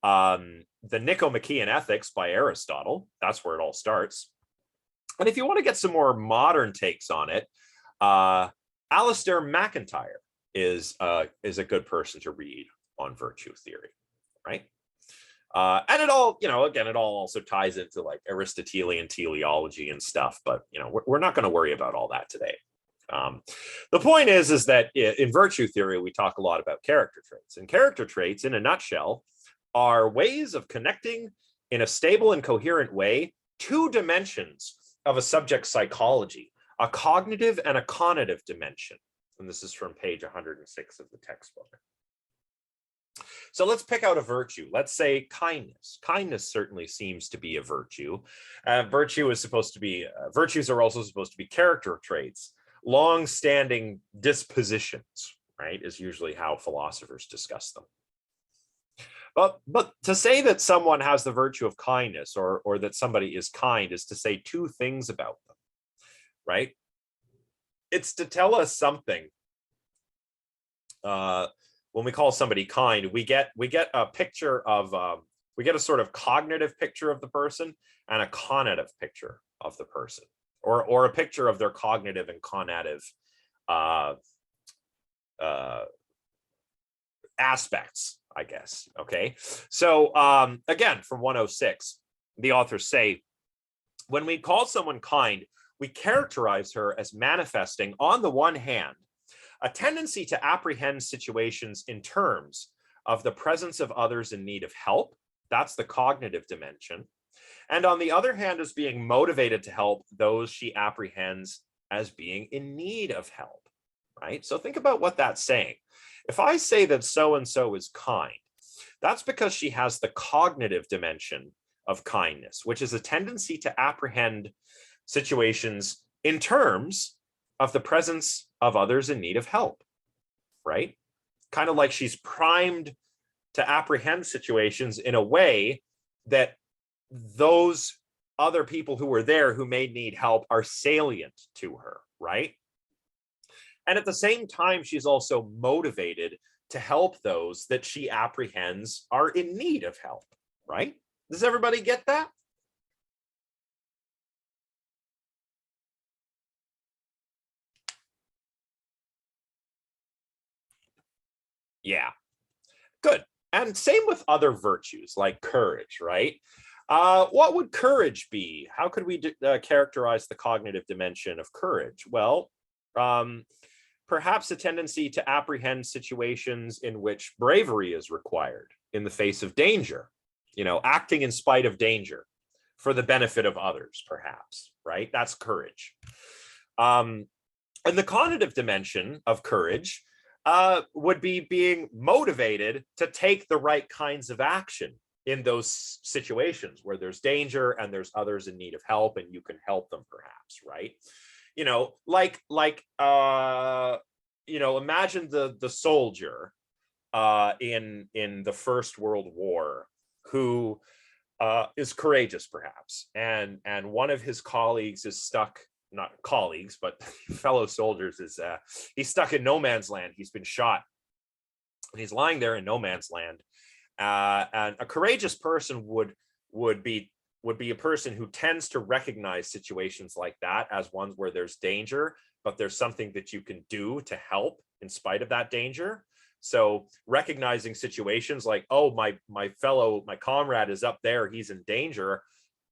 the Nicomachean Ethics by Aristotle. That's where it all starts. And if you want to get some more modern takes on it, Alistair McIntyre is a good person to read on virtue theory, right? And it all, again, it all also ties into like Aristotelian teleology and stuff, but we're not going to worry about all that today. The point is that in virtue theory, we talk a lot about character traits, and character traits, in a nutshell, are ways of connecting in a stable and coherent way two dimensions of a subject's psychology, a cognitive and a conative dimension. And this is from page 106 of the textbook. So let's pick out a virtue. Let's say kindness. Kindness certainly seems to be a virtue. Virtues are also supposed to be character traits, long-standing dispositions, right, is usually how philosophers discuss them. But to say that someone has the virtue of kindness or that somebody is kind is to say two things about them, right? It's to tell us something. When we call somebody kind, we get a picture of, we get a sort of cognitive picture of the person and a conative picture of the person, or a picture of their cognitive and conative aspects, I guess. Okay. So again, from 106, the authors say, when we call someone kind, we characterize her as manifesting, on the one hand, a tendency to apprehend situations in terms of the presence of others in need of help. That's the cognitive dimension. And on the other hand, as being motivated to help those she apprehends as being in need of help, right? So think about what that's saying. If I say that so-and-so is kind, that's because she has the cognitive dimension of kindness, which is a tendency to apprehend situations in terms of the presence of others in need of help, right? Kind of like she's primed to apprehend situations in a way that those other people who were there who may need help are salient to her, right? And at the same time, she's also motivated to help those that she apprehends are in need of help, right? Does everybody get that? Yeah, good. And same with other virtues like courage, right? What would courage be? How could we characterize the cognitive dimension of courage? Well, perhaps a tendency to apprehend situations in which bravery is required in the face of danger, acting in spite of danger for the benefit of others, perhaps, right? That's courage. And the conative dimension of courage would be being motivated to take the right kinds of action in those situations where there's danger and there's others in need of help and you can help them perhaps, right? You know, you know, imagine the soldier in the First World War who is courageous perhaps, and one of his colleagues is stuck, not colleagues but fellow soldiers, is he's stuck in no man's land. He's been shot and he's lying there in no man's land, and a courageous person would be a person who tends to recognize situations like that as ones where there's danger, but there's something that you can do to help in spite of that danger. So recognizing situations like, oh, my comrade is up there, he's in danger,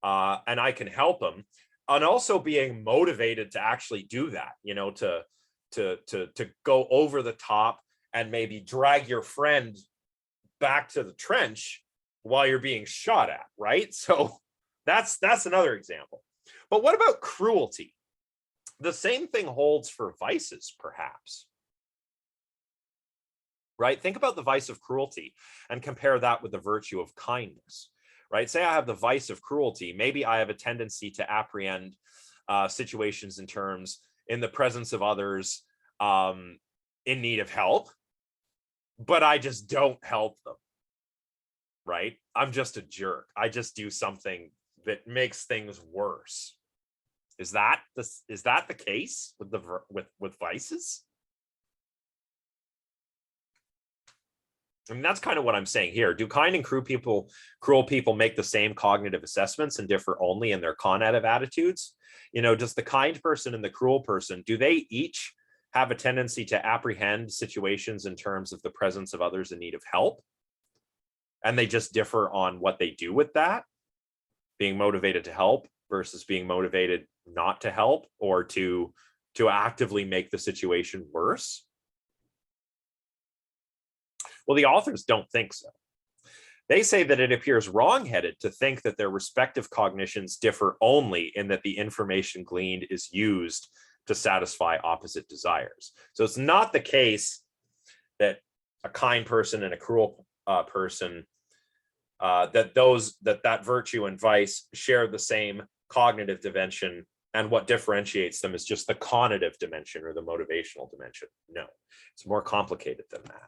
and I can help him, and also being motivated to actually do that, you know, to go over the top and maybe drag your friend back to the trench while you're being shot at, right? So that's another example. But what about cruelty? The same thing holds for vices, perhaps. Right? Think about the vice of cruelty and compare that with the virtue of kindness, right? Say I have the vice of cruelty. Maybe I have a tendency to apprehend situations in the presence of others in need of help, but I just don't help them, right? I'm just a jerk. I just do something that makes things worse. Is that the case with vices? I mean, that's kind of what I'm saying here. Do kind and cruel people make the same cognitive assessments and differ only in their conative attitudes? You know, does the kind person and the cruel person, do they each have a tendency to apprehend situations in terms of the presence of others in need of help? And they just differ on what they do with that, being motivated to help versus being motivated not to help, or to actively make the situation worse? Well, the authors don't think so. They say that it appears wrong-headed to think that their respective cognitions differ only in that the information gleaned is used to satisfy opposite desires. So it's not the case that a kind person and a cruel person, that virtue and vice share the same cognitive dimension, and what differentiates them is just the conative dimension or the motivational dimension. No, it's more complicated than that.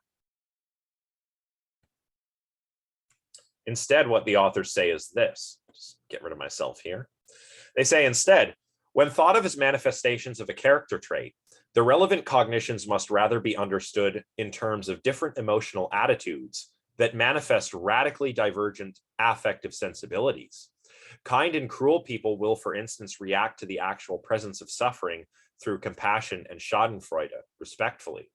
Instead, what the authors say is this. Just get rid of myself here. They say instead, when thought of as manifestations of a character trait, the relevant cognitions must rather be understood in terms of different emotional attitudes that manifest radically divergent affective sensibilities. Kind and cruel people will, for instance, react to the actual presence of suffering through compassion and schadenfreude, respectively.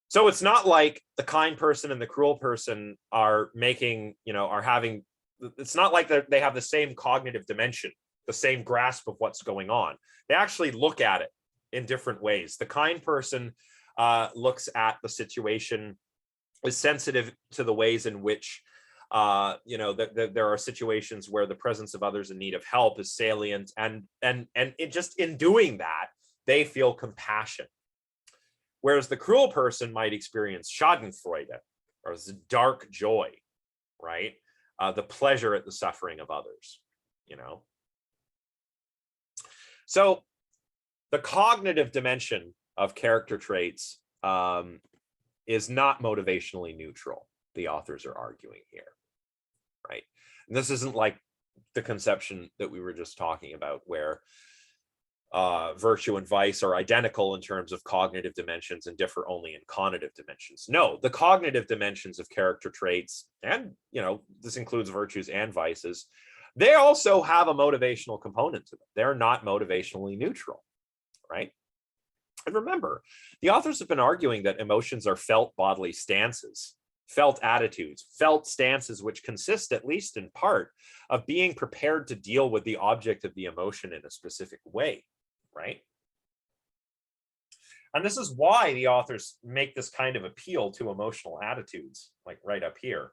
So it's not like the kind person and the cruel person are making, you know, it's not like they have the same cognitive dimension, the same grasp of what's going on. They actually look at it in different ways. The kind person looks at the situation, is sensitive to the ways in which, you know, there are situations where the presence of others in need of help is salient, and just in doing that, they feel compassion. Whereas the cruel person might experience schadenfreude, or dark joy, right? The pleasure at the suffering of others, you know? So the cognitive dimension of character traits is not motivationally neutral, the authors are arguing here, right? And this isn't like the conception that we were just talking about, where virtue and vice are identical in terms of cognitive dimensions and differ only in conative dimensions. No, the cognitive dimensions of character traits, and you know, this includes virtues and vices, they also have a motivational component to them. They're not motivationally neutral, right? And remember, the authors have been arguing that emotions are felt bodily stances, felt attitudes, felt stances, which consist, at least in part, of being prepared to deal with the object of the emotion in a specific way, right? And this is why the authors make this kind of appeal to emotional attitudes, like right up here,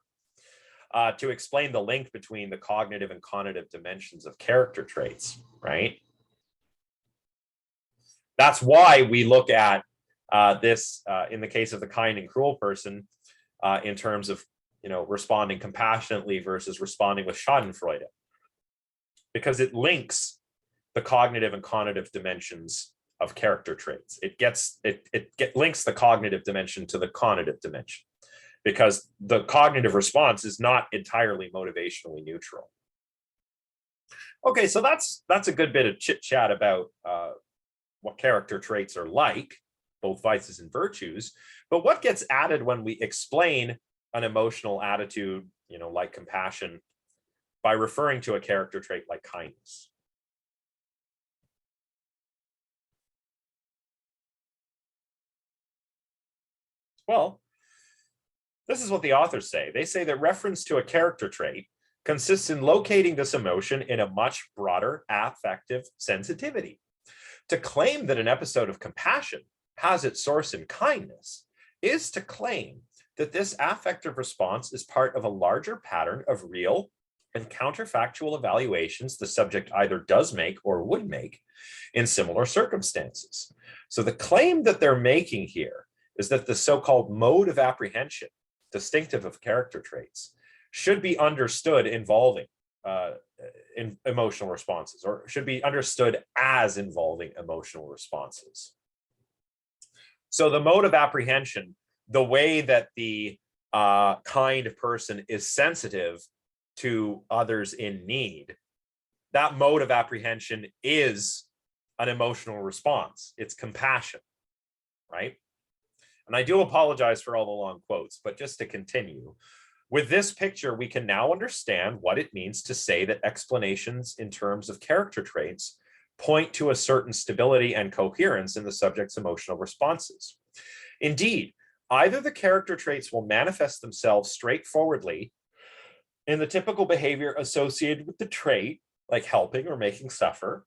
to explain the link between the cognitive and conative dimensions of character traits, right? That's why we look at this, in the case of the kind and cruel person, in terms of, responding compassionately versus responding with Schadenfreude, because it links the cognitive and conative dimensions of character traits. It links the cognitive dimension to the conative dimension, because the cognitive response is not entirely motivationally neutral. Okay, so that's a good bit of chit chat about what character traits are like, both vices and virtues. But what gets added when we explain an emotional attitude, like compassion, by referring to a character trait like kindness? Well, this is what the authors say. They say that reference to a character trait consists in locating this emotion in a much broader affective sensitivity. To claim that an episode of compassion has its source in kindness is to claim that this affective response is part of a larger pattern of real and counterfactual evaluations the subject either does make or would make in similar circumstances. So the claim that they're making here is that the so-called mode of apprehension, distinctive of character traits, should be understood involving in emotional responses, or should be understood as involving emotional responses. So the mode of apprehension, the way that the kind of person is sensitive to others in need, that mode of apprehension is an emotional response. It's compassion, right? And I do apologize for all the long quotes, but just to continue, with this picture, we can now understand what it means to say that explanations in terms of character traits point to a certain stability and coherence in the subject's emotional responses. Indeed, either the character traits will manifest themselves straightforwardly in the typical behavior associated with the trait, like helping or making suffer.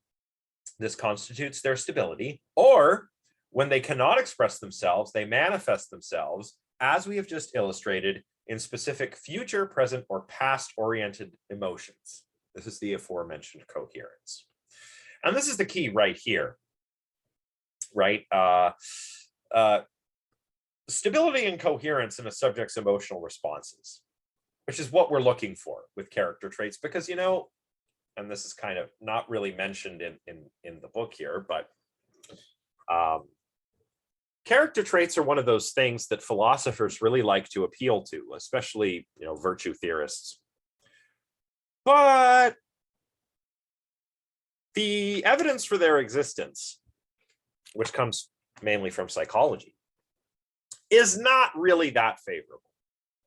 This constitutes their stability, or when they cannot express themselves, they manifest themselves, as we have just illustrated, in specific future, present, or past-oriented emotions. This is the aforementioned coherence. And this is the key right here, right? Stability and coherence in a subject's emotional responses, which is what we're looking for with character traits, because, and this is kind of not really mentioned in the book here, but character traits are one of those things that philosophers really like to appeal to, especially, virtue theorists. But the evidence for their existence, which comes mainly from psychology, is not really that favorable.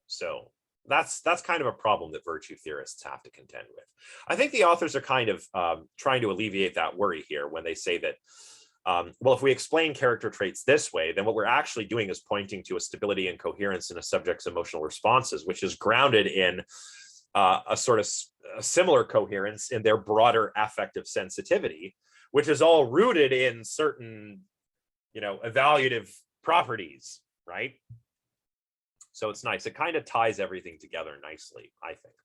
So that's kind of a problem that virtue theorists have to contend with. I think the authors are kind of trying to alleviate that worry here when they say that, well, if we explain character traits this way, then what we're actually doing is pointing to a stability and coherence in a subject's emotional responses, which is grounded in a sort of a similar coherence in their broader affective sensitivity, which is all rooted in certain, evaluative properties, right? So it's nice. It kind of ties everything together nicely, I think.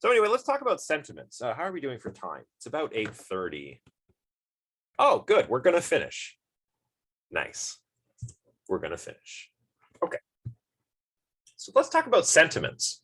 So anyway, let's talk about sentiments. How are we doing for time? It's about 8:30. Oh, good. We're going to finish. Nice. We're going to finish. Okay. So let's talk about sentiments.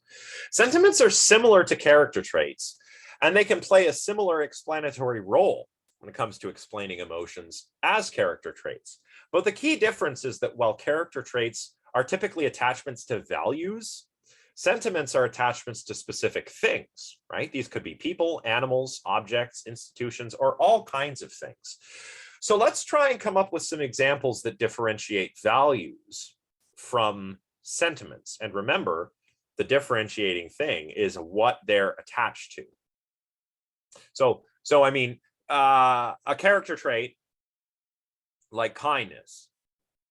Sentiments are similar to character traits, and they can play a similar explanatory role when it comes to explaining emotions as character traits. But the key difference is that while character traits are typically attachments to values, sentiments are attachments to specific things, right? These could be people, animals, objects, institutions, or all kinds of things. So let's try and come up with some examples that differentiate values from sentiments. And remember, the differentiating thing is what they're attached to. So I mean, a character trait like kindness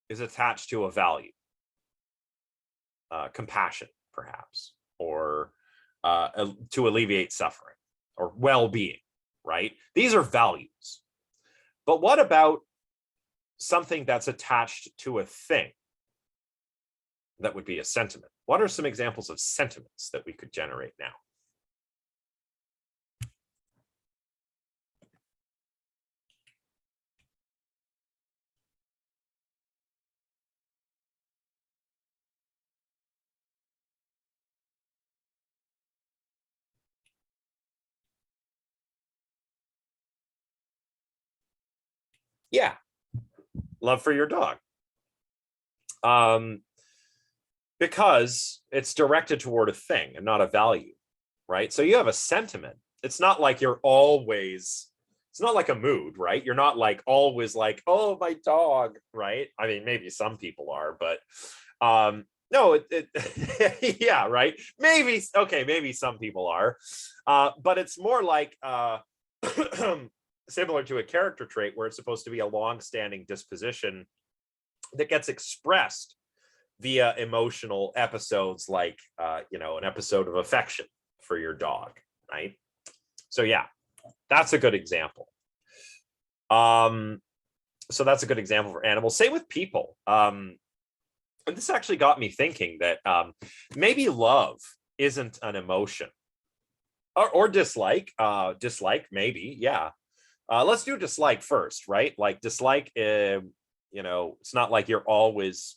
is attached to a value, compassion, perhaps, or to alleviate suffering, or well-being, right? These are values. But what about something that's attached to a thing? That would be a sentiment. What are some examples of sentiments that we could generate now? Yeah, love for your dog. Because it's directed toward a thing and not a value, right? So you have a sentiment. It's not like you're always, it's not like a mood, right? You're not like always like, oh, my dog, right? I mean, maybe some people are, but no, yeah, right. Maybe, okay, maybe some people are, but it's more like similar to a character trait where it's supposed to be a long-standing disposition that gets expressed via emotional episodes, like an episode of affection for your dog, right? So yeah, that's a good example. So that's a good example for animals. Same with people. And this actually got me thinking that maybe love isn't an emotion, or dislike. Dislike, maybe, yeah. Let's do dislike first, right? Like dislike, it's not like you're always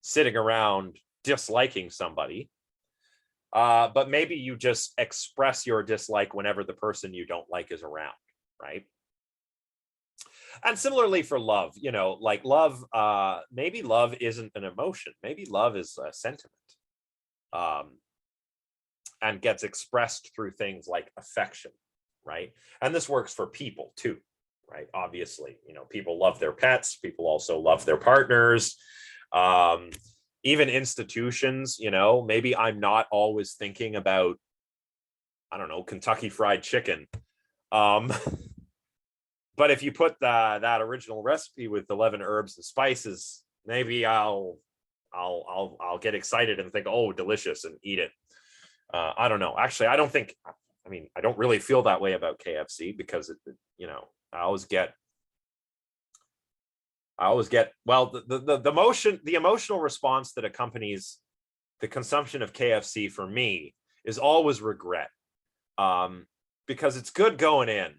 sitting around disliking somebody, but maybe you just express your dislike whenever the person you don't like is around, right? And similarly for love, like love, maybe love isn't an emotion, maybe love is a sentiment, and gets expressed through things like affection, right? And this works for people too, right? Obviously, people love their pets, people also love their partners, even institutions. Maybe I'm not always thinking about, I don't know, Kentucky Fried Chicken, but if you put that original recipe with 11 herbs and spices, maybe I'll get excited and think, oh, delicious, and eat it. I don't know. Actually, I don't really feel that way about KFC, because I always get well, the emotional response that accompanies the consumption of KFC for me is always regret, because it's good going in,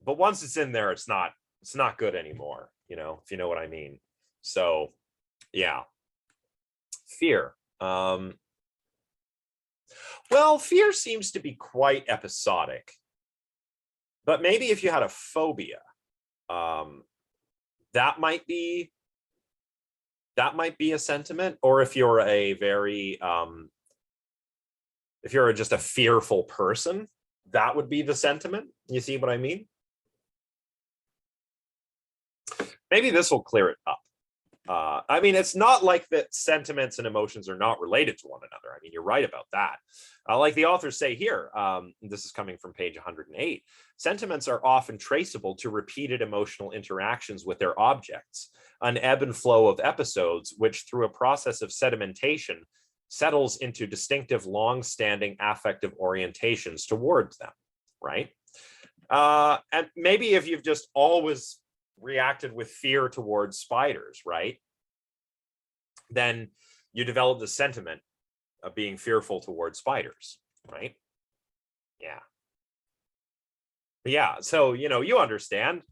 but once it's in there, it's not good anymore, if you know what I mean. So yeah, fear. Well, fear seems to be quite episodic, but maybe if you had a phobia, that might be a sentiment. Or if you're a very if you're just a fearful person, that would be the sentiment. You see what I mean? Maybe this will clear it up. I mean, it's not like that sentiments and emotions are not related to one another. I mean, you're right about that. Like the authors say here, this is coming from page 108, sentiments are often traceable to repeated emotional interactions with their objects, an ebb and flow of episodes, which through a process of sedimentation settles into distinctive, long-standing affective orientations towards them, right? And maybe if you've just always reacted with fear towards spiders, right, then you develop the sentiment of being fearful towards spiders, right? Yeah, so you understand.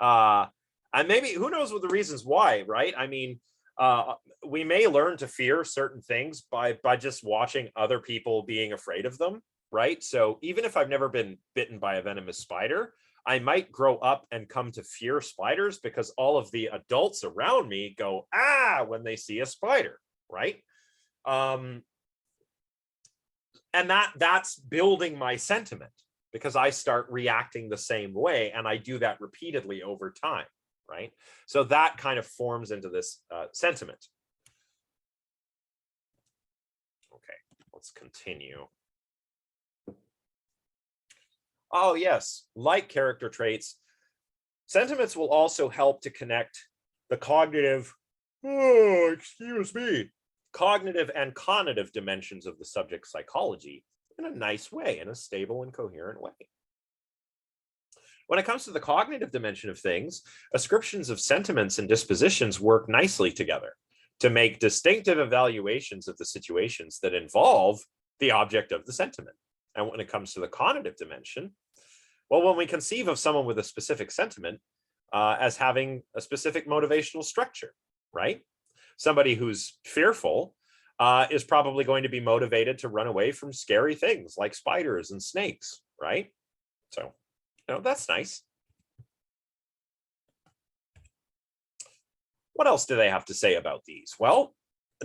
And maybe, who knows what the reasons why, right? I mean, we may learn to fear certain things by just watching other people being afraid of them, right? So even if I've never been bitten by a venomous spider, I might grow up and come to fear spiders because all of the adults around me go, ah, when they see a spider, right? And that's building my sentiment, because I start reacting the same way, and I do that repeatedly over time, right? So that kind of forms into this sentiment. Okay, let's continue. Oh yes, like character traits, sentiments will also help to connect the cognitive, cognitive and conative dimensions of the subject's psychology in a nice way, in a stable and coherent way. When it comes to the cognitive dimension of things, ascriptions of sentiments and dispositions work nicely together to make distinctive evaluations of the situations that involve the object of the sentiment. And when it comes to the conative dimension, well, when we conceive of someone with a specific sentiment as having a specific motivational structure, right? Somebody who's fearful is probably going to be motivated to run away from scary things like spiders and snakes, right? So, that's nice. What else do they have to say about these? Well,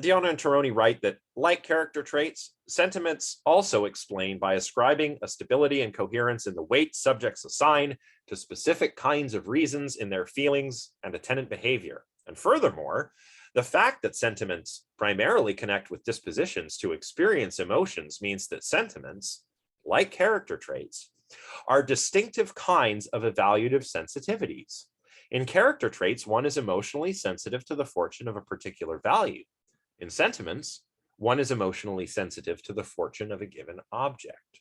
Diana and Tironi write that, like character traits, sentiments also explain by ascribing a stability and coherence in the weight subjects assign to specific kinds of reasons in their feelings and attendant behavior. And furthermore, the fact that sentiments primarily connect with dispositions to experience emotions means that sentiments, like character traits, are distinctive kinds of evaluative sensitivities. In character traits, one is emotionally sensitive to the fortune of a particular value. In sentiments, one is emotionally sensitive to the fortune of a given object.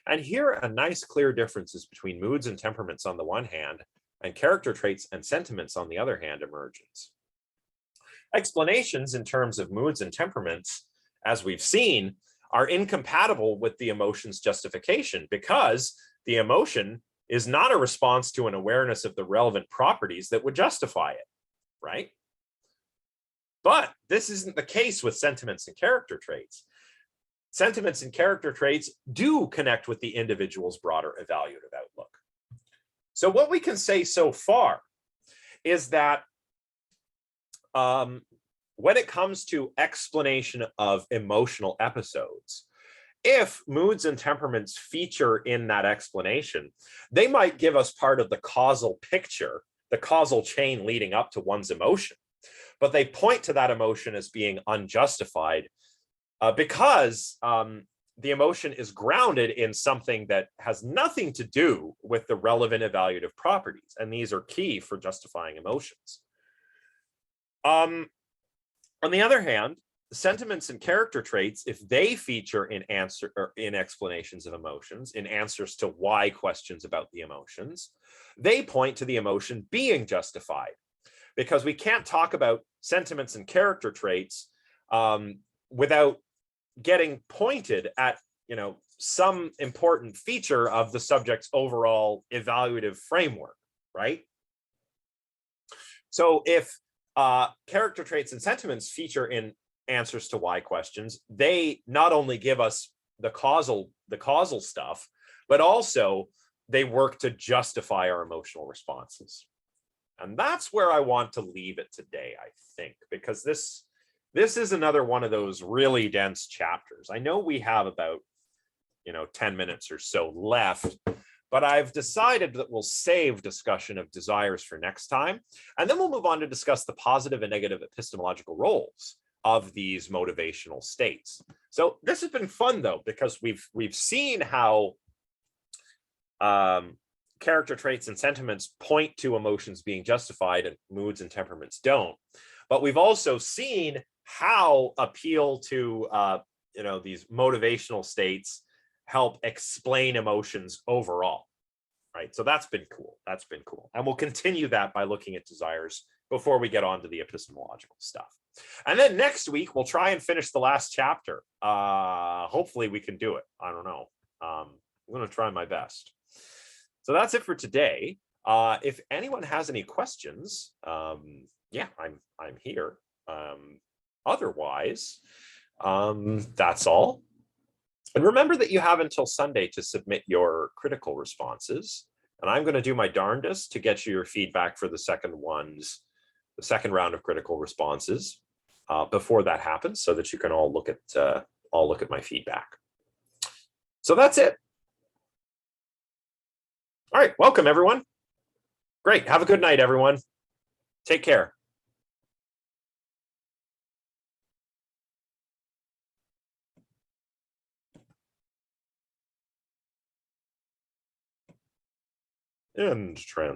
And here, a nice clear difference is between moods and temperaments on the one hand, and character traits and sentiments on the other hand emerges. Explanations in terms of moods and temperaments, as we've seen, are incompatible with the emotion's justification because the emotion is not a response to an awareness of the relevant properties that would justify it, right? But this isn't the case with sentiments and character traits. Sentiments and character traits do connect with the individual's broader evaluative outlook. So what we can say so far is that when it comes to explanation of emotional episodes, if moods and temperaments feature in that explanation, they might give us part of the causal picture, the causal chain leading up to one's emotion. But they point to that emotion as being unjustified because the emotion is grounded in something that has nothing to do with the relevant evaluative properties. And these are key for justifying emotions. On the other hand, sentiments and character traits, if they feature in explanations of emotions, in answers to why questions about the emotions, they point to the emotion being justified. Because we can't talk about sentiments and character traits without getting pointed at, some important feature of the subject's overall evaluative framework, right? So if character traits and sentiments feature in answers to why questions, they not only give us the causal stuff, but also they work to justify our emotional responses. And that's where I want to leave it today, I think, because this is another one of those really dense chapters. I know we have about 10 minutes or so left, but I've decided that we'll save discussion of desires for next time, and then we'll move on to discuss the positive and negative epistemological roles of these motivational states. So this has been fun though, because we've seen how character traits and sentiments point to emotions being justified and moods and temperaments don't. But we've also seen how appeal to these motivational states help explain emotions overall, right? So that's been cool. And we'll continue that by looking at desires before we get on to the epistemological stuff. And then next week, we'll try and finish the last chapter. Hopefully we can do it. I don't know. I'm going to try my best. So that's it for today. If anyone has any questions, yeah, I'm here. Otherwise, that's all. And remember that you have until Sunday to submit your critical responses. And I'm going to do my darndest to get you your feedback for the second round of critical responses before that happens, so that you can all look at my feedback. So that's it. All right, welcome everyone. Great, have a good night, everyone. Take care. End trends.